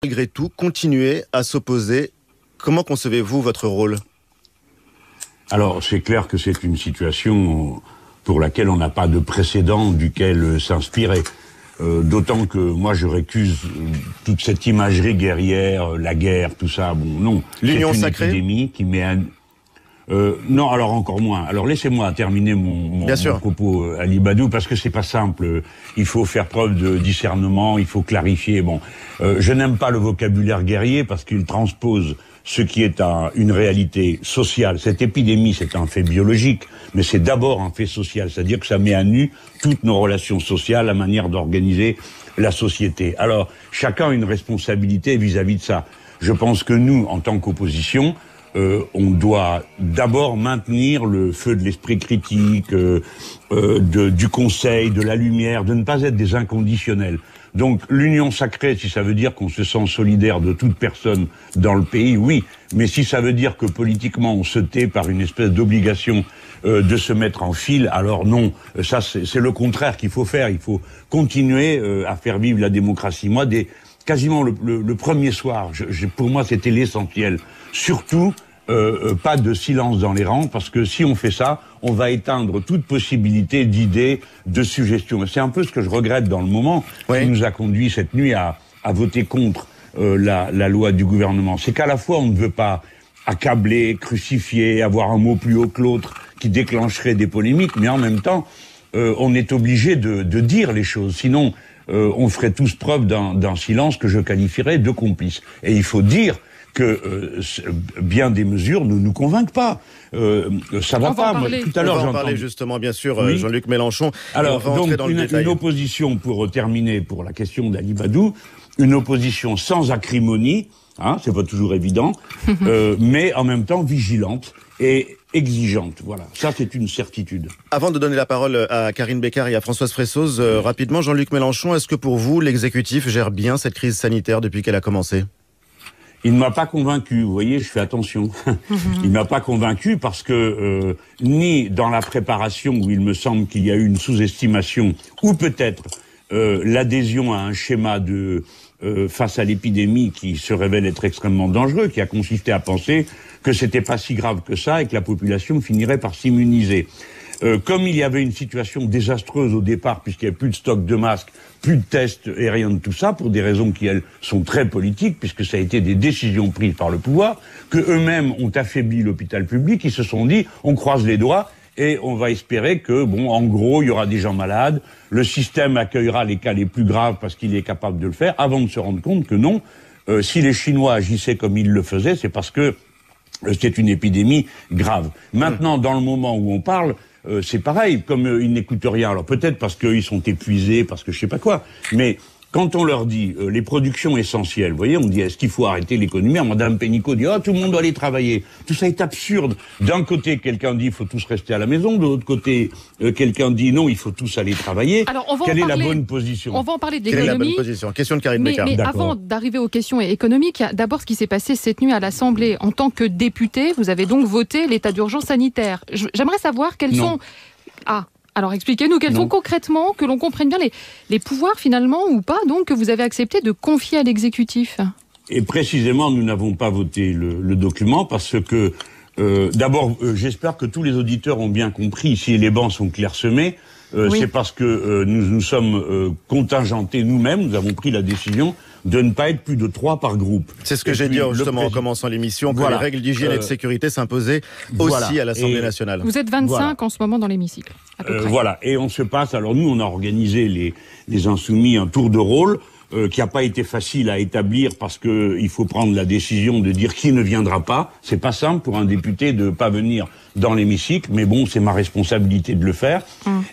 malgré tout, continuer à s'opposer. Comment concevez-vous votre rôle ? Alors, c'est clair que c'est une situation pour laquelle on n'a pas de précédent duquel s'inspirer. D'autant que moi, je récuse toute cette imagerie guerrière, la guerre, tout ça. Bon, non. L'union sacrée ? C'est une épidémie qui met non, alors encore moins. Alors laissez-moi terminer mon propos, Ali Badou, parce que c'est pas simple. Il faut faire preuve de discernement, il faut clarifier. Bon, je n'aime pas le vocabulaire guerrier parce qu'il transpose ce qui est une réalité sociale. Cette épidémie, c'est un fait biologique, mais c'est d'abord un fait social. C'est-à-dire que ça met à nu toutes nos relations sociales, la manière d'organiser la société. Alors, chacun a une responsabilité vis-à-vis de ça. Je pense que nous, en tant qu'opposition, on doit d'abord maintenir le feu de l'esprit critique, du conseil, de la lumière, de ne pas être des inconditionnels. Donc l'union sacrée, si ça veut dire qu'on se sent solidaire de toute personne dans le pays, oui. Mais si ça veut dire que politiquement on se tait par une espèce d'obligation de se mettre en file, alors non. Ça, c'est le contraire qu'il faut faire. Il faut continuer à faire vivre la démocratie. Moi, quasiment le premier soir, pour moi, c'était l'essentiel. Surtout, pas de silence dans les rangs, parce que si on fait ça, on va éteindre toute possibilité d'idées, de suggestions. C'est un peu ce que je regrette dans le moment, qui nous a conduit cette nuit à voter contre la loi du gouvernement. C'est qu'à la fois, on ne veut pas accabler, crucifier, avoir un mot plus haut que l'autre qui déclencherait des polémiques, mais en même temps, on est obligé de dire les choses. Sinon, on ferait tous preuve d'un silence que je qualifierais de complice. Et il faut dire que bien des mesures ne nous convainquent pas. Ça va pas. Moi, tout à l'heure, on va en parler justement, bien sûr, oui. Jean-Luc Mélenchon. Alors, donc, une opposition, pour terminer, pour la question d'Ali Badou, une opposition sans acrimonie, hein, c'est pas toujours évident, mais en même temps vigilante et exigeante. Voilà, ça c'est une certitude. Avant de donner la parole à Karine Bécard et à Françoise Fressoz, rapidement, Jean-Luc Mélenchon, est-ce que pour vous, l'exécutif gère bien cette crise sanitaire depuis qu'elle a commencé ? Il ne m'a pas convaincu, vous voyez, je fais attention. Il ne m'a pas convaincu parce que ni dans la préparation, où il me semble qu'il y a eu une sous-estimation, ou peut-être l'adhésion à un schéma face à l'épidémie qui se révèle être extrêmement dangereux, qui a consisté à penser que c'était pas si grave que ça et que la population finirait par s'immuniser. Comme il y avait une situation désastreuse au départ, puisqu'il n'y avait plus de stock de masques, plus de tests et rien de tout ça, pour des raisons qui, elles, sont très politiques, puisque ça a été des décisions prises par le pouvoir, que eux-mêmes ont affaibli l'hôpital public, ils se sont dit, on croise les doigts, et on va espérer que, bon, en gros, il y aura des gens malades, le système accueillera les cas les plus graves parce qu'il est capable de le faire, avant de se rendre compte que non, si les Chinois agissaient comme ils le faisaient, c'est parce que c'est une épidémie grave. Maintenant, dans le moment où on parle, c'est pareil, comme ils n'écoutent rien. Alors peut-être parce qu'ils sont épuisés, parce que je sais pas quoi. Mais quand on leur dit les productions essentielles, vous voyez, on dit est-ce qu'il faut arrêter l'économie ? Madame Pénicaud dit tout le monde doit aller travailler. Tout ça est absurde. D'un côté, quelqu'un dit il faut tous rester à la maison. De l'autre côté, quelqu'un dit non, il faut tous aller travailler. Alors, quelle est la bonne position ? On va en parler de l'économie. l'économie. Quelle est la bonne position ? Question de Karine Bécard. Mais avant d'arriver aux questions économiques, d'abord ce qui s'est passé cette nuit à l'Assemblée. En tant que député, vous avez donc voté l'état d'urgence sanitaire. J'aimerais savoir quels sont... Alors expliquez-nous quels sont concrètement, que l'on comprenne bien les pouvoirs finalement ou pas, donc que vous avez accepté de confier à l'exécutif. Et précisément, nous n'avons pas voté le document parce que, d'abord, j'espère que tous les auditeurs ont bien compris, si les bancs sont clairsemés, c'est parce que nous sommes contingentés nous-mêmes, nous avons pris la décision de ne pas être plus de 3 par groupe. C'est ce que j'ai dit justement en commençant l'émission, que les règles d'hygiène et de sécurité s'imposaient aussi à l'Assemblée nationale. Vous êtes 25 en ce moment dans l'hémicycle, à peu près. Voilà, et on se passe, alors nous on a organisé les Insoumis un tour de rôle, qui n'a pas été facile à établir parce que il faut prendre la décision de dire qui ne viendra pas. C'est pas simple pour un député de pas venir dans l'hémicycle, mais bon, c'est ma responsabilité de le faire.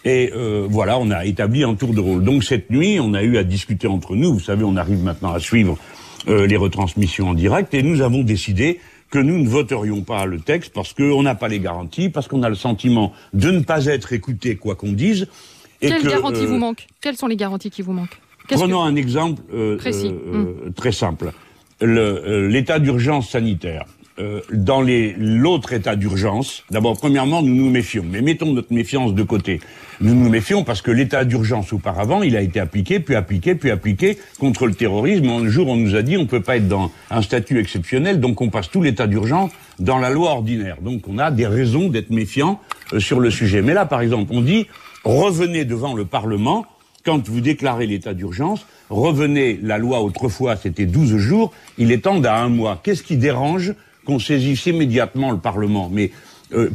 Et voilà, on a établi un tour de rôle. Donc cette nuit, on a eu à discuter entre nous. Vous savez, on arrive maintenant à suivre les retransmissions en direct, et nous avons décidé que nous ne voterions pas le texte parce qu'on n'a pas les garanties, parce qu'on a le sentiment de ne pas être écouté quoi qu'on dise. Quelles garanties vous manquent ? Quelles sont les garanties qui vous manquent ? Prenons un exemple très simple. L'état d'urgence sanitaire. dans l'autre état d'urgence, d'abord, premièrement, nous nous méfions. Mais mettons notre méfiance de côté. Nous nous méfions parce que l'état d'urgence auparavant, il a été appliqué, puis appliqué contre le terrorisme. Un jour, on nous a dit on ne peut pas être dans un statut exceptionnel, donc on passe tout l'état d'urgence dans la loi ordinaire. Donc on a des raisons d'être méfiants sur le sujet. Mais là, par exemple, on dit revenez devant le Parlement. Quand vous déclarez l'état d'urgence, revenez, la loi autrefois c'était 12 jours, il étend à 1 mois. Qu'est-ce qui dérange qu'on saisisse immédiatement le Parlement? Mais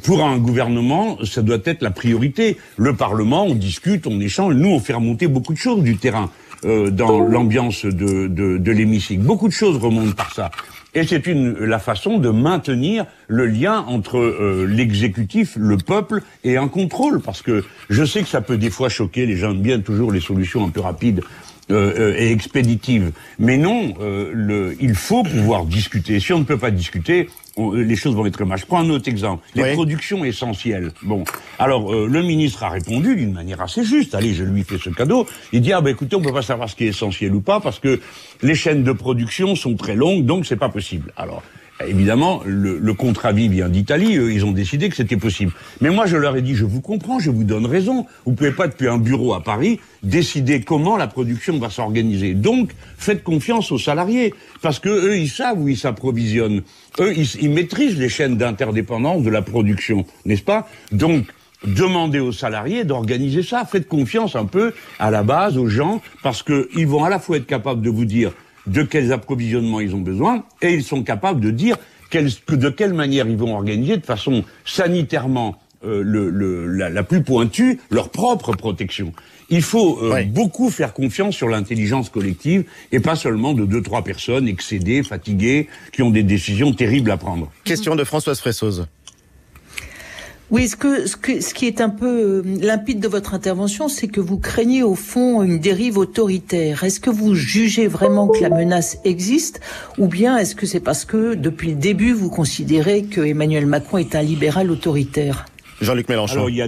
pour un gouvernement, ça doit être la priorité. Le Parlement, on discute, on échange, nous on fait remonter beaucoup de choses du terrain dans l'ambiance de l'hémicycle. Beaucoup de choses remontent par ça. Et c'est la façon de maintenir le lien entre l'exécutif, le peuple et un contrôle. Parce que je sais que ça peut des fois choquer, les gens aiment bien toujours les solutions un peu rapides et expéditives. Mais non, il faut pouvoir discuter. Si on ne peut pas discuter, les choses vont être mal. Je prends un autre exemple. Les productions essentielles. Bon, alors le ministre a répondu d'une manière assez juste. Allez, je lui fais ce cadeau. Il dit écoutez, on peut pas savoir ce qui est essentiel ou pas parce que les chaînes de production sont très longues, donc c'est pas possible. Alors évidemment, le contre-avis vient d'Italie. Ils ont décidé que c'était possible. Mais moi, je leur ai dit je vous comprends, je vous donne raison. Vous pouvez pas depuis un bureau à Paris décider comment la production va s'organiser. Donc, faites confiance aux salariés parce que eux, ils savent où ils s'approvisionnent. Eux, ils maîtrisent les chaînes d'interdépendance de la production, n'est-ce pas? Donc, demandez aux salariés d'organiser ça. Faites confiance un peu à la base aux gens parce que ils vont à la fois être capables de vous dire de quels approvisionnements ils ont besoin et ils sont capables de dire de quelle manière ils vont organiser de façon sanitairement la plus pointue leur propre protection. Il faut beaucoup faire confiance sur l'intelligence collective et pas seulement de 2-3 personnes excédées, fatiguées, qui ont des décisions terribles à prendre. Question de Françoise Fressoz. Oui, ce qui est un peu limpide de votre intervention, c'est que vous craignez au fond une dérive autoritaire. Est-ce que vous jugez vraiment que la menace existe, ou bien est-ce que c'est parce que depuis le début vous considérez que Emmanuel Macron est un libéral autoritaire? Jean-Luc Mélenchon. Alors il y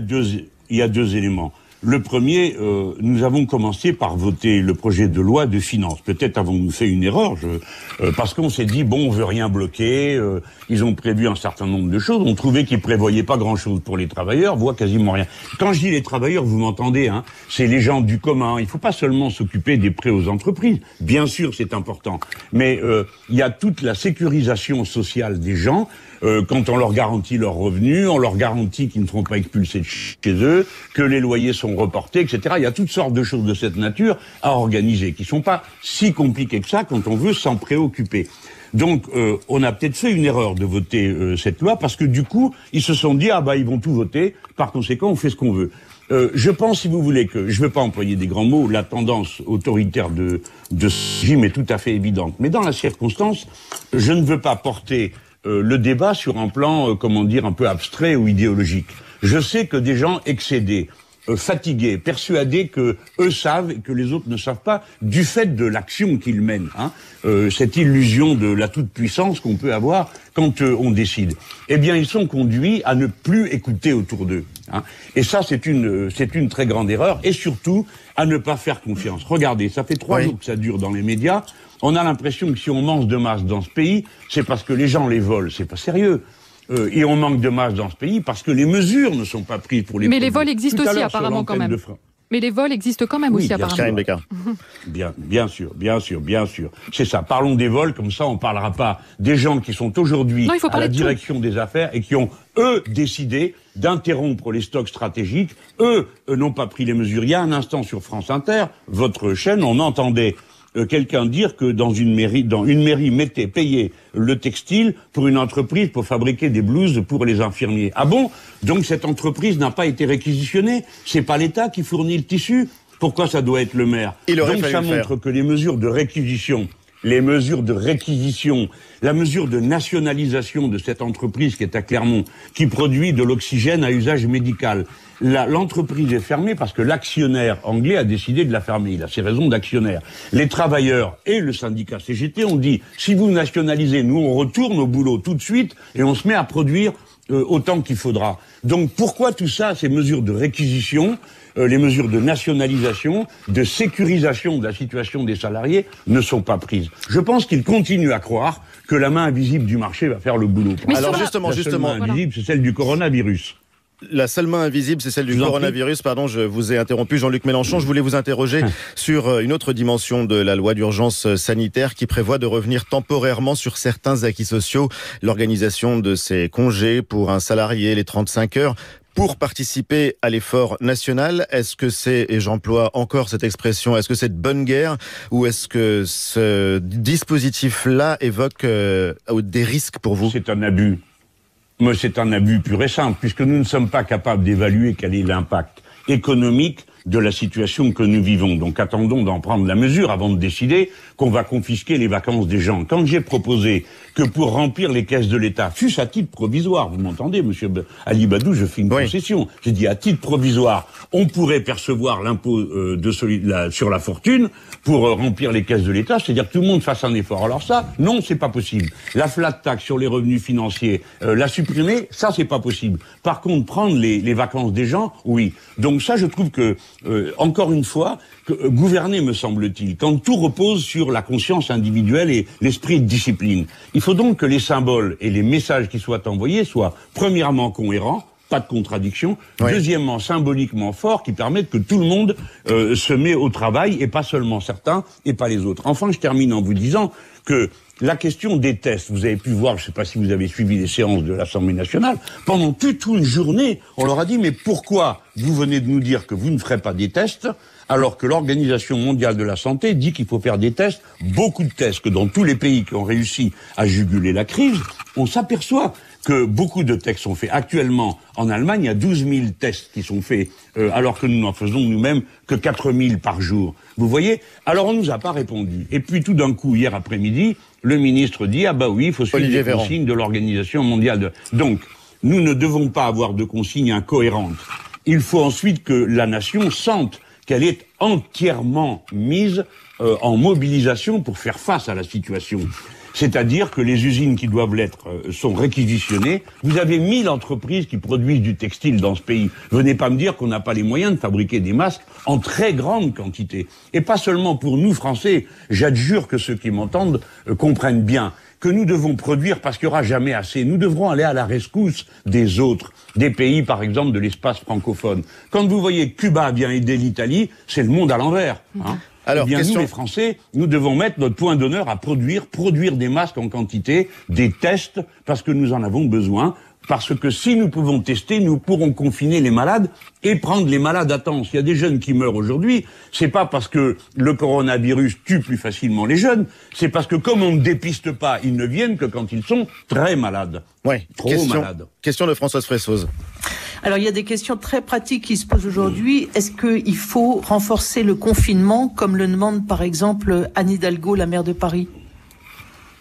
a deux éléments. Le premier, nous avons commencé par voter le projet de loi de finances. Peut-être avons-nous fait une erreur, parce qu'on s'est dit, bon, on veut rien bloquer, ils ont prévu un certain nombre de choses, on trouvait qu'ils prévoyaient pas grand-chose pour les travailleurs, voire quasiment rien. Quand je dis les travailleurs, vous m'entendez, hein, c'est les gens du commun. Il faut pas seulement s'occuper des prêts aux entreprises. Bien sûr, c'est important. Mais il y a toute la sécurisation sociale des gens, quand on leur garantit leurs revenus, on leur garantit qu'ils ne seront pas expulsés de chez eux, que les loyers sont reportés, etc. Il y a toutes sortes de choses de cette nature à organiser, qui sont pas si compliquées que ça quand on veut s'en préoccuper. Donc, on a peut-être fait une erreur de voter cette loi, parce que du coup, ils se sont dit, ils vont tout voter, par conséquent, on fait ce qu'on veut. Je pense, si vous voulez, que, je ne veux pas employer des grands mots, la tendance autoritaire de ce régime est tout à fait évidente. Mais dans la circonstance, je ne veux pas porter le débat sur un plan, un peu abstrait ou idéologique. Je sais que des gens excédés, fatigués, persuadés que eux savent et que les autres ne savent pas, du fait de l'action qu'ils mènent, cette illusion de la toute-puissance qu'on peut avoir quand on décide. Eh bien, ils sont conduits à ne plus écouter autour d'eux. Et ça, c'est une très grande erreur, et surtout à ne pas faire confiance. Regardez, ça fait 3 jours que ça dure dans les médias. On a l'impression que si on mange de masse dans ce pays, c'est parce que les gens les volent. C'est pas sérieux. Et on manque de masse dans ce pays parce que les mesures ne sont pas prises pour les Mais les vols existent aussi apparemment quand même. Mais les vols existent quand même aussi apparemment. Karine Bécard. Bien sûr. C'est ça. Parlons des vols, comme ça on parlera pas des gens qui sont aujourd'hui à la direction des affaires et qui ont, eux, décidé d'interrompre les stocks stratégiques. Eux n'ont pas pris les mesures. Il y a un instant sur France Inter, votre chaîne, on entendait quelqu'un dire que dans une mairie payait le textile pour une entreprise pour fabriquer des blouses pour les infirmiers. Ah bon? Donc cette entreprise n'a pas été réquisitionnée? C'est pas l'État qui fournit le tissu? Pourquoi ça doit être le maire? Donc ça montre que les mesures de réquisition, la mesure de nationalisation de cette entreprise qui est à Clermont, qui produit de l'oxygène à usage médical. L'entreprise est fermée parce que l'actionnaire anglais a décidé de la fermer. Il a ses raisons d'actionnaire. Les travailleurs et le syndicat CGT ont dit, si vous nationalisez, nous on retourne au boulot tout de suite et on se met à produire autant qu'il faudra. Donc pourquoi tout ça, ces mesures de réquisition, les mesures de nationalisation, de sécurisation de la situation des salariés ne sont pas prises? Je pense qu'ils continuent à croire que la main invisible du marché va faire le boulot. Mais alors la seule main invisible, c'est celle du coronavirus. La seule main invisible, c'est celle du coronavirus. Pardon, je vous ai interrompu, Jean-Luc Mélenchon. Je voulais vous interroger sur une autre dimension de la loi d'urgence sanitaire qui prévoit de revenir temporairement sur certains acquis sociaux. L'organisation de ces congés pour un salarié, les 35 heures, pour participer à l'effort national. Est-ce que c'est, et j'emploie encore cette expression, est-ce que c'est de bonne guerre ou est-ce que ce dispositif-là évoque des risques pour vous ? C'est un abus. Mais c'est un abus pur et simple, puisque nous ne sommes pas capables d'évaluer quel est l'impact économique de la situation que nous vivons. Donc attendons d'en prendre la mesure avant de décider qu'on va confisquer les vacances des gens. Quand j'ai proposé que pour remplir les caisses de l'État, fût-ce à titre provisoire, vous m'entendez, monsieur Alibadou, je fais une concession. J'ai dit à titre provisoire, on pourrait percevoir l'impôt sur la fortune pour remplir les caisses de l'État, c'est-à-dire que tout le monde fasse un effort. Alors ça, non, c'est pas possible. La flat tax sur les revenus financiers, la supprimer, ça c'est pas possible. Par contre, prendre les vacances des gens, oui. Donc ça, je trouve que encore une fois, gouverner, me semble-t-il, quand tout repose sur la conscience individuelle et l'esprit de discipline. Il faut donc que les symboles et les messages qui soient envoyés soient premièrement cohérents, pas de contradiction, deuxièmement symboliquement forts, qui permettent que tout le monde se met au travail, et pas seulement certains, et pas les autres. Enfin, je termine en vous disant que la question des tests, vous avez pu voir, je ne sais pas si vous avez suivi les séances de l'Assemblée nationale, pendant toute une journée, on leur a dit, mais pourquoi vous venez de nous dire que vous ne ferez pas des tests, alors que l'Organisation mondiale de la santé dit qu'il faut faire des tests, beaucoup de tests, que dans tous les pays qui ont réussi à juguler la crise, on s'aperçoit que beaucoup de tests sont faits. Actuellement, en Allemagne, il y a 12 000 tests qui sont faits, alors que nous n'en faisons nous-mêmes que 4 000 par jour. Vous voyez ? Alors on nous a pas répondu. Et puis tout d'un coup, hier après-midi, le ministre dit « Ah bah oui, il faut suivre les consignes de l'Organisation mondiale de... » Donc, nous ne devons pas avoir de consignes incohérentes. Il faut ensuite que la nation sente qu'elle est entièrement mise en mobilisation pour faire face à la situation. C'est-à-dire que les usines qui doivent l'être sont réquisitionnées. Vous avez 1000 entreprises qui produisent du textile dans ce pays. Venez pas me dire qu'on n'a pas les moyens de fabriquer des masques en très grande quantité. Et pas seulement pour nous, Français. J'adjure que ceux qui m'entendent comprennent bien que nous devons produire parce qu'il n'y aura jamais assez. Nous devrons aller à la rescousse des autres, des pays, par exemple, de l'espace francophone. Quand vous voyez que Cuba vient aider l'Italie, c'est le monde à l'envers. Hein. Alors, eh bien, nous, les Français, nous devons mettre notre point d'honneur à produire des masques en quantité, des tests, parce que nous en avons besoin. Parce que si nous pouvons tester, nous pourrons confiner les malades et prendre les malades à temps. S'il y a des jeunes qui meurent aujourd'hui, c'est pas parce que le coronavirus tue plus facilement les jeunes, c'est parce que comme on ne dépiste pas, ils ne viennent que quand ils sont très malades. Ouais. Trop malades. Question de Françoise Fressoz. Alors, il y a des questions très pratiques qui se posent aujourd'hui. Est-ce qu'il faut renforcer le confinement, comme le demande par exemple Anne Hidalgo, la maire de Paris ?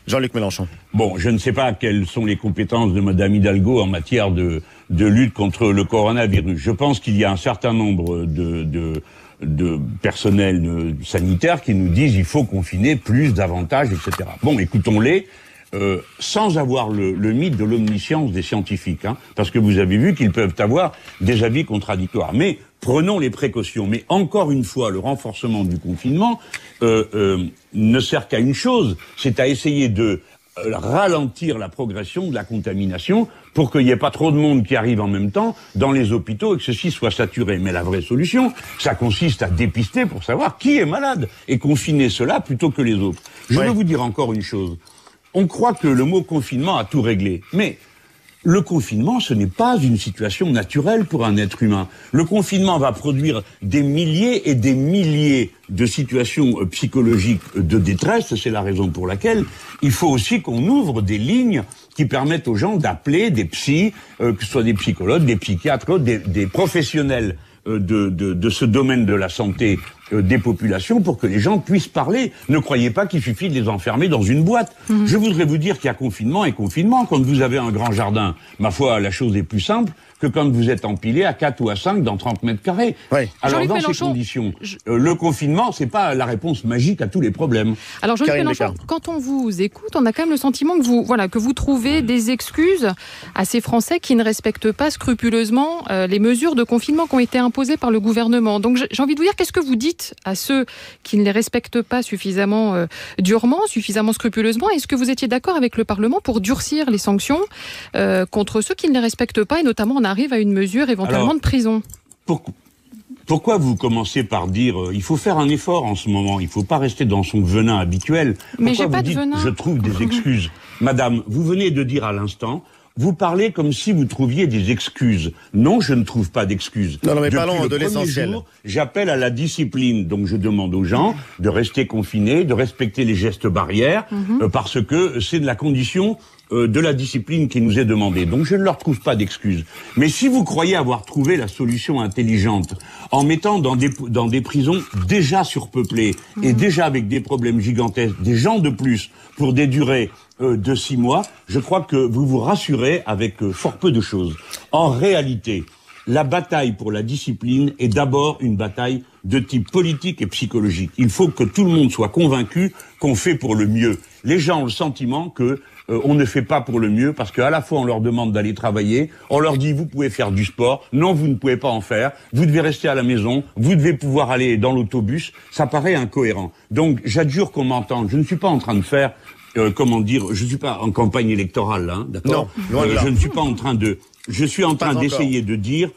Jean-Luc Mélenchon. Bon, je ne sais pas quelles sont les compétences de Madame Hidalgo en matière de lutte contre le coronavirus. Je pense qu'il y a un certain nombre de personnels sanitaires qui nous disent il faut confiner plus, davantage, etc. Bon, écoutons-les. Sans avoir le mythe de l'omniscience des scientifiques, hein, parce que vous avez vu qu'ils peuvent avoir des avis contradictoires. Mais prenons les précautions. Mais encore une fois, le renforcement du confinement ne sert qu'à une chose, c'est à essayer de ralentir la progression de la contamination pour qu'il n'y ait pas trop de monde qui arrive en même temps dans les hôpitaux et que ceux-ci soient saturés. Mais la vraie solution, ça consiste à dépister pour savoir qui est malade et confiner cela plutôt que les autres. Je veux vous dire encore une chose. On croit que le mot confinement a tout réglé. Mais le confinement, ce n'est pas une situation naturelle pour un être humain. Le confinement va produire des milliers et des milliers de situations psychologiques de détresse. C'est la raison pour laquelle il faut aussi qu'on ouvre des lignes qui permettent aux gens d'appeler des psys, que ce soit des psychologues, des psychiatres, des professionnels de ce domaine de la santé des populations pour que les gens puissent parler. Ne croyez pas qu'il suffit de les enfermer dans une boîte. Je voudrais vous dire qu'il y a confinement et confinement. Quand vous avez un grand jardin, ma foi, la chose est plus simple que quand vous êtes empilé à 4 ou à 5 dans 30 mètres carrés. Alors, dans ces conditions, le confinement, c'est pas la réponse magique à tous les problèmes. Alors, Jean-Luc Mélenchon, quand on vous écoute, on a quand même le sentiment que vous trouvez des excuses à ces Français qui ne respectent pas scrupuleusement les mesures de confinement qui ont été imposées par le gouvernement. Donc, j'ai envie de vous dire, qu'est-ce que vous dites dites à ceux qui ne les respectent pas suffisamment durement, suffisamment scrupuleusement. Est-ce que vous étiez d'accord avec le Parlement pour durcir les sanctions contre ceux qui ne les respectent pas, et notamment on arrive à une mesure éventuellement de prison? Pourquoi vous commencez par dire il faut faire un effort en ce moment, il ne faut pas rester dans son venin habituel? Mais j'ai pas de venin. Je trouve des excuses. Madame, vous venez de dire à l'instant, vous parlez comme si vous trouviez des excuses. Non, je ne trouve pas d'excuses. Non, mais parlons de l'essentiel. J'appelle à la discipline. Donc je demande aux gens de rester confinés, de respecter les gestes barrières, parce que c'est de la condition de la discipline qui nous est demandée. Donc je ne leur trouve pas d'excuses. Mais si vous croyez avoir trouvé la solution intelligente en mettant dans des prisons déjà surpeuplées et déjà avec des problèmes gigantesques, des gens de plus pour des durées de 6 mois, je crois que vous vous rassurez avec fort peu de choses. En réalité, la bataille pour la discipline est d'abord une bataille de type politique et psychologique. Il faut que tout le monde soit convaincu qu'on fait pour le mieux. Les gens ont le sentiment que on ne fait pas pour le mieux parce qu'à la fois on leur demande d'aller travailler, on leur dit vous pouvez faire du sport, non vous ne pouvez pas en faire, vous devez rester à la maison, vous devez pouvoir aller dans l'autobus, ça paraît incohérent. Donc j'adjure qu'on m'entende, je ne suis pas en train de faire je suis pas en campagne électorale là, d'accord ? Non, loin de là. Je suis en train d'essayer de dire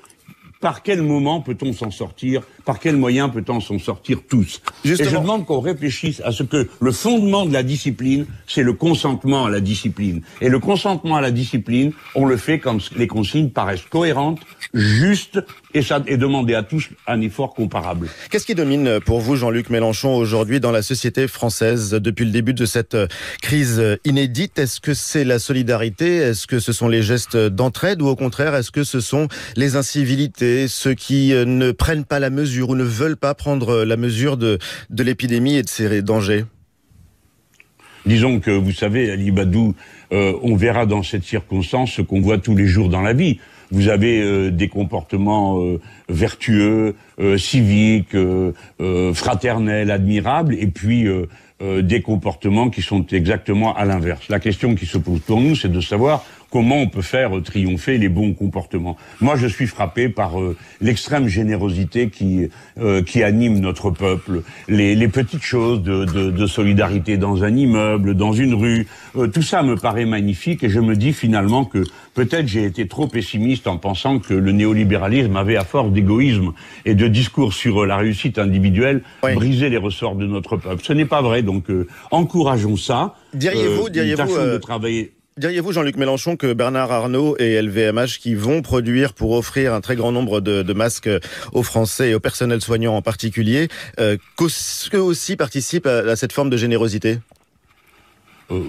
par quel moment peut-on s'en sortir, par quels moyens peut-on s'en sortir tous. Justement. Et je demande qu'on réfléchisse à ce que le fondement de la discipline, c'est le consentement à la discipline. Et le consentement à la discipline, on le fait quand les consignes paraissent cohérentes, justes, et demander à tous un effort comparable. Qu'est-ce qui domine pour vous, Jean-Luc Mélenchon, aujourd'hui dans la société française depuis le début de cette crise inédite? Est-ce que c'est la solidarité? Est-ce que ce sont les gestes d'entraide? Ou au contraire, est-ce que ce sont les incivilités, ceux qui ne prennent pas la mesure ou ne veulent pas prendre la mesure de l'épidémie et de ses dangers? Disons que, vous savez, Ali Badou, on verra dans cette circonstance ce qu'on voit tous les jours dans la vie. Vous avez des comportements vertueux, civiques, fraternels, admirables, et puis des comportements qui sont exactement à l'inverse. La question qui se pose pour nous, c'est de savoir comment on peut faire triompher les bons comportements. Moi, je suis frappé par l'extrême générosité qui anime notre peuple, les petites choses de solidarité dans un immeuble, dans une rue. Tout ça me paraît magnifique et je me dis finalement que peut-être j'ai été trop pessimiste en pensant que le néolibéralisme avait, à force d'égoïsme et de discours sur la réussite individuelle, brisé les ressorts de notre peuple. Ce n'est pas vrai, donc encourageons ça. Diriez-vous de travailler. Diriez-vous, Jean-Luc Mélenchon, que Bernard Arnault et LVMH, qui vont produire pour offrir un très grand nombre de masques aux Français et au personnel soignant en particulier, qu'eux aussi participent à cette forme de générosité ?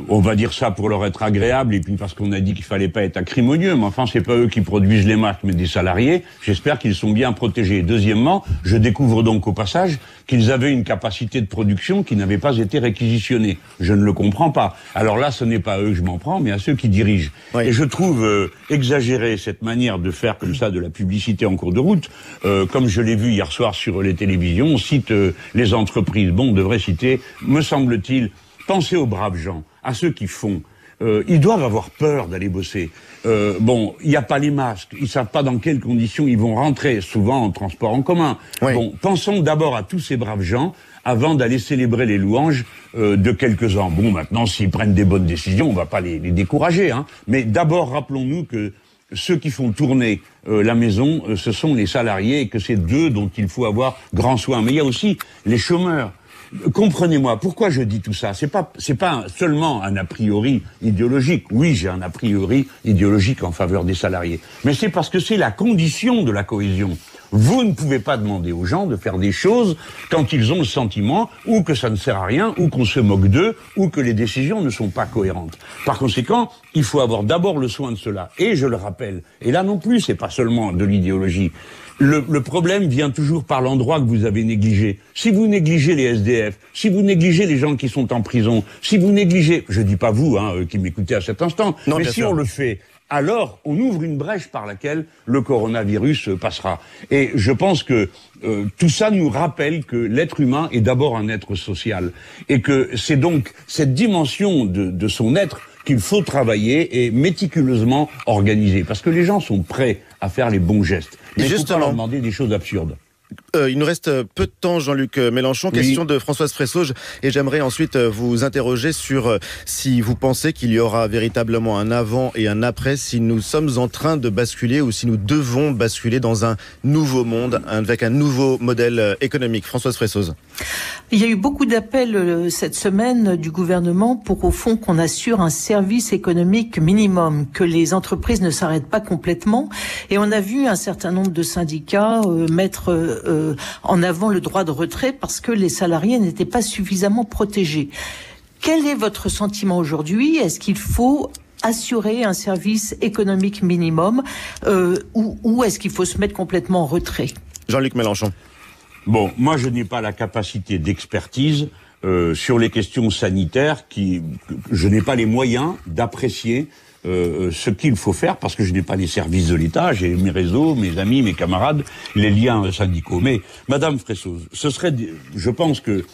On va dire ça pour leur être agréable et puis parce qu'on a dit qu'il fallait pas être acrimonieux, mais enfin c'est pas eux qui produisent les masques mais des salariés. J'espère qu'ils sont bien protégés. Deuxièmement, je découvre donc au passage qu'ils avaient une capacité de production qui n'avait pas été réquisitionnée. Je ne le comprends pas. Alors là, ce n'est pas à eux que je m'en prends, mais à ceux qui dirigent. Oui. Et je trouve exagéré cette manière de faire comme ça de la publicité en cours de route. Comme je l'ai vu hier soir sur les télévisions, on cite les entreprises. Bon, on devrait citer, me semble-t-il, pensez aux braves gens, à ceux qui font. Ils doivent avoir peur d'aller bosser. Bon, il n'y a pas les masques. Ils savent pas dans quelles conditions ils vont rentrer, souvent en transport en commun. Oui. Bon, pensons d'abord à tous ces braves gens avant d'aller célébrer les louanges de quelques-uns. Bon, maintenant, s'ils prennent des bonnes décisions, on va pas les décourager. Hein. Mais d'abord, rappelons-nous que ceux qui font tourner la maison, ce sont les salariés et que c'est d'eux dont il faut avoir grand soin. Mais il y a aussi les chômeurs. Comprenez-moi, pourquoi je dis tout ça? C'est pas seulement un a priori idéologique. Oui, j'ai un a priori idéologique en faveur des salariés. Mais c'est parce que c'est la condition de la cohésion. Vous ne pouvez pas demander aux gens de faire des choses quand ils ont le sentiment ou que ça ne sert à rien, ou qu'on se moque d'eux, ou que les décisions ne sont pas cohérentes. Par conséquent, il faut avoir d'abord le soin de cela. Et je le rappelle, et là non plus, c'est pas seulement de l'idéologie. Le problème vient toujours par l'endroit que vous avez négligé. Si vous négligez les SDF, si vous négligez les gens qui sont en prison, si vous négligez, je dis pas vous, qui m'écoutez à cet instant, non, mais si sûr. On le fait, alors on ouvre une brèche par laquelle le coronavirus passera. Et je pense que tout ça nous rappelle que l'être humain est d'abord un être social. Et que c'est donc cette dimension de son être qu'il faut travailler et méticuleusement organiser. Parce que les gens sont prêts à faire les bons gestes. Mais il ne faut pas leur demander des choses absurdes. Il nous reste peu de temps, Jean-Luc Mélenchon. Question de Françoise Fressauge. Et j'aimerais ensuite vous interroger sur si vous pensez qu'il y aura véritablement un avant et un après, si nous sommes en train de basculer ou si nous devons basculer dans un nouveau monde, avec un nouveau modèle économique. Françoise Fressauge. Il y a eu beaucoup d'appels cette semaine du gouvernement pour, au fond, qu'on assure un service économique minimum, que les entreprises ne s'arrêtent pas complètement. Et on a vu un certain nombre de syndicats mettre en avant le droit de retrait parce que les salariés n'étaient pas suffisamment protégés. Quel est votre sentiment aujourd'hui? Est-ce qu'il faut assurer un service économique minimum ou est-ce qu'il faut se mettre complètement en retrait? Jean-Luc Mélenchon. Bon, moi je n'ai pas la capacité d'expertise sur les questions sanitaires, je n'ai pas les moyens d'apprécier ce qu'il faut faire parce que je n'ai pas les services de l'État, j'ai mes réseaux, mes amis, mes camarades, les liens syndicaux. Mais Madame Fressauge, je pense que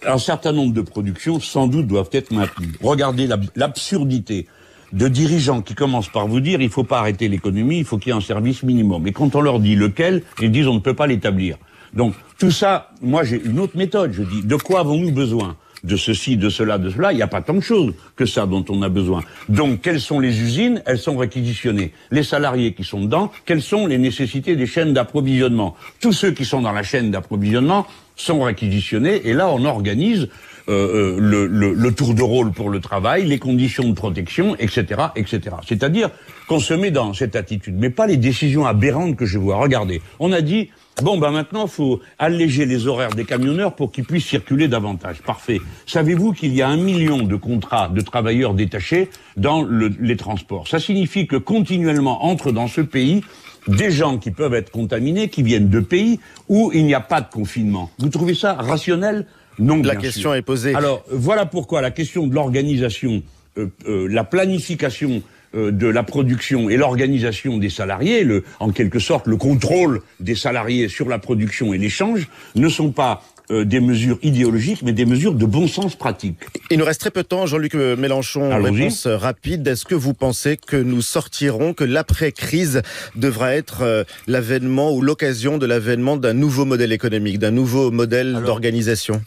un certain nombre de productions sans doute doivent être maintenues. Regardez l'absurdité de dirigeants qui commencent par vous dire il faut pas arrêter l'économie, il faut qu'il y ait un service minimum. Et quand on leur dit lequel, ils disent on ne peut pas l'établir. Donc tout ça, moi j'ai une autre méthode. Je dis de quoi avons-nous besoin? De ceci, de cela, de cela, il n'y a pas tant de choses que ça dont on a besoin. Donc, quelles sont les usines? Elles sont réquisitionnées. Les salariés qui sont dedans, quelles sont les nécessités des chaînes d'approvisionnement? Tous ceux qui sont dans la chaîne d'approvisionnement sont réquisitionnés, et là, on organise le tour de rôle pour le travail, les conditions de protection, etc., etc. C'est-à-dire qu'on se met dans cette attitude, mais pas les décisions aberrantes que je vois. Regardez, on a dit, bon, maintenant, il faut alléger les horaires des camionneurs pour qu'ils puissent circuler davantage. Parfait. Savez-vous qu'il y a 1 million de contrats de travailleurs détachés dans les transports? Ça signifie que continuellement entrent dans ce pays des gens qui peuvent être contaminés, qui viennent de pays où il n'y a pas de confinement. Vous trouvez ça rationnel? Non, la question est posée. Alors, voilà pourquoi la question de l'organisation, la planification de la production et l'organisation des salariés, en quelque sorte le contrôle des salariés sur la production et l'échange, ne sont pas des mesures idéologiques, mais des mesures de bon sens pratique. Il nous reste très peu de temps, Jean-Luc Mélenchon. Réponse rapide. Est-ce que vous pensez que nous sortirons, que l'après-crise devra être l'avènement ou l'occasion de l'avènement d'un nouveau modèle économique, d'un nouveau modèle d'organisation?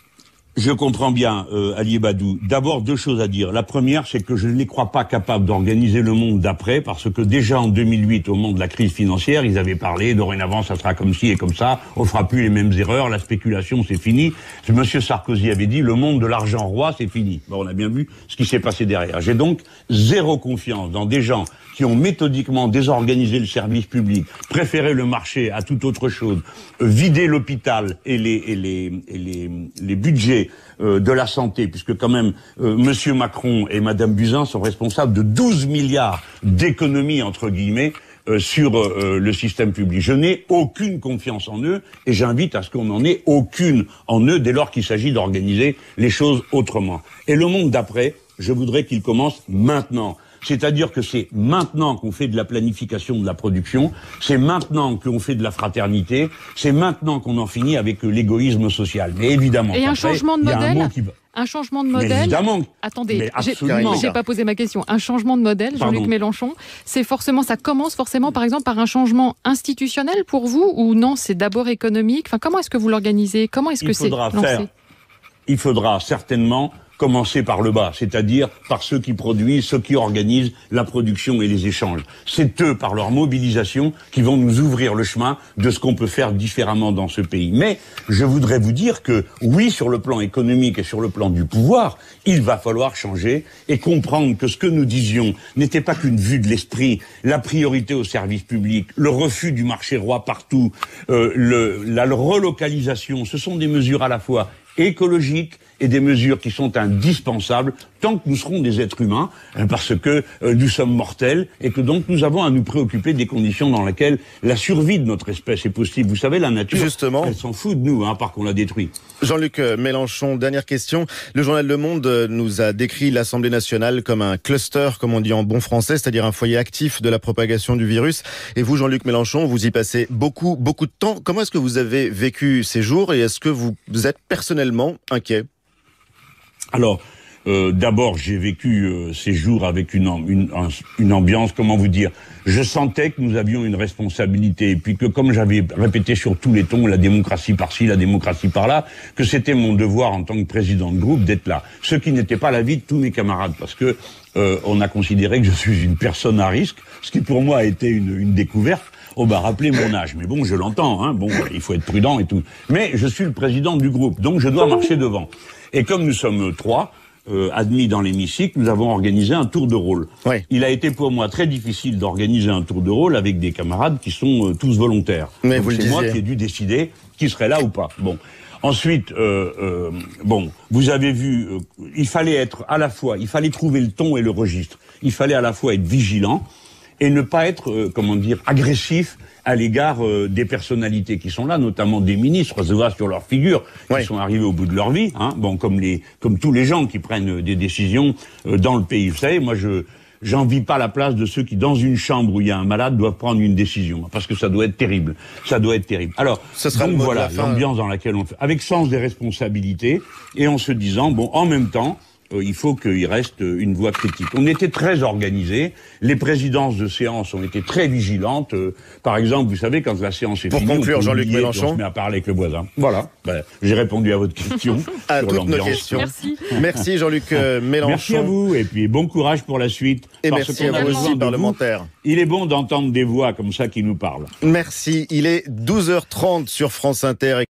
Je comprends bien, Ali Badou. D'abord, 2 choses à dire. La première, c'est que je ne les crois pas capables d'organiser le monde d'après, parce que déjà en 2008, au moment de la crise financière, ils avaient parlé, dorénavant, ça sera comme ci et comme ça, on fera plus les mêmes erreurs, la spéculation, c'est fini. Monsieur Sarkozy avait dit, le monde de l'argent roi, c'est fini. Bon, on a bien vu ce qui s'est passé derrière. J'ai donc 0 confiance dans des gens qui ont méthodiquement désorganisé le service public, préféré le marché à toute autre chose, vidé l'hôpital et les budgets de la santé, puisque quand même Monsieur Macron et Madame Buzyn sont responsables de 12 milliards d'économies entre guillemets sur le système public. Je n'ai aucune confiance en eux et j'invite à ce qu'on n'en ait aucune en eux dès lors qu'il s'agit d'organiser les choses autrement. Et le monde d'après, je voudrais qu'il commence maintenant. C'est-à-dire que c'est maintenant qu'on fait de la planification de la production, c'est maintenant qu'on fait de la fraternité, c'est maintenant qu'on en finit avec l'égoïsme social. Mais évidemment, et un changement de modèle, un changement de modèle. Évidemment. Attendez, j'ai pas posé ma question. Un changement de modèle, Jean-Luc Mélenchon, ça commence forcément, par exemple, par un changement institutionnel pour vous, ou non, c'est d'abord économique. Enfin, comment est-ce que vous l'organisez? Comment est-ce que c'est lancé? Il faudra certainement commencer par le bas, c'est-à-dire par ceux qui produisent, ceux qui organisent la production et les échanges. C'est eux, par leur mobilisation, qui vont nous ouvrir le chemin de ce qu'on peut faire différemment dans ce pays. Mais je voudrais vous dire que, oui, sur le plan économique et sur le plan du pouvoir, il va falloir changer et comprendre que ce que nous disions n'était pas qu'une vue de l'esprit, la priorité au service public, le refus du marché roi partout, la relocalisation, ce sont des mesures à la fois écologiques et des mesures qui sont indispensables tant que nous serons des êtres humains, parce que nous sommes mortels et que donc nous avons à nous préoccuper des conditions dans lesquelles la survie de notre espèce est possible. Vous savez, la nature, justement, elle s'en fout de nous, par qu'on la détruit. Jean-Luc Mélenchon, dernière question. Le journal Le Monde nous a décrit l'Assemblée nationale comme un cluster, comme on dit en bon français, c'est-à-dire un foyer actif de la propagation du virus. Et vous, Jean-Luc Mélenchon, vous y passez beaucoup de temps. Comment est-ce que vous avez vécu ces jours et est-ce que vous êtes personnellement inquiet? Alors, D'abord, j'ai vécu ces jours avec une ambiance, comment vous dire, je sentais que nous avions une responsabilité, et puis que comme j'avais répété sur tous les tons, la démocratie par-ci, la démocratie par-là, que c'était mon devoir en tant que président de groupe d'être là. Ce qui n'était pas l'avis de tous mes camarades, parce que on a considéré que je suis une personne à risque, ce qui pour moi a été une découverte. Oh bah rappelez mon âge, mais bon je l'entends, hein, bon il faut être prudent et tout. Mais je suis le président du groupe, donc je dois marcher devant. Et comme nous sommes 3 admis dans l'hémicycle, nous avons organisé un tour de rôle. Oui. Il a été pour moi très difficile d'organiser un tour de rôle avec des camarades qui sont tous volontaires. Mais vous le disiez. C'est moi qui ai dû décider qui serait là ou pas. Bon. Ensuite, vous avez vu, il fallait trouver le ton et le registre. Il fallait à la fois être vigilant et ne pas être, agressif à l'égard des personnalités qui sont là, notamment des ministres, se voit sur leur figure, qui sont arrivés au bout de leur vie, hein, comme tous les gens qui prennent des décisions dans le pays. Vous savez, moi j'envie pas la place de ceux qui, dans une chambre où il y a un malade, doivent prendre une décision, parce que ça doit être terrible. Ça doit être terrible. Alors, donc voilà, l'ambiance dans laquelle on fait, avec sens des responsabilités, et en se disant, en même temps, il faut qu'il reste une voix critique. On était très organisés, les présidences de séance ont été très vigilantes. Par exemple, vous savez, quand la séance est finie, pour conclure, Jean-Luc Mélenchon, on se met à parler avec le voisin. Voilà, j'ai répondu à votre question. À sur toutes nos l'ambiance. questions. Merci Jean-Luc Mélenchon. Merci à vous, et puis bon courage pour la suite. Et merci à vous aussi, parlementaire. Il est bon d'entendre des voix comme ça qui nous parlent. Merci, il est 12h30 sur France Inter.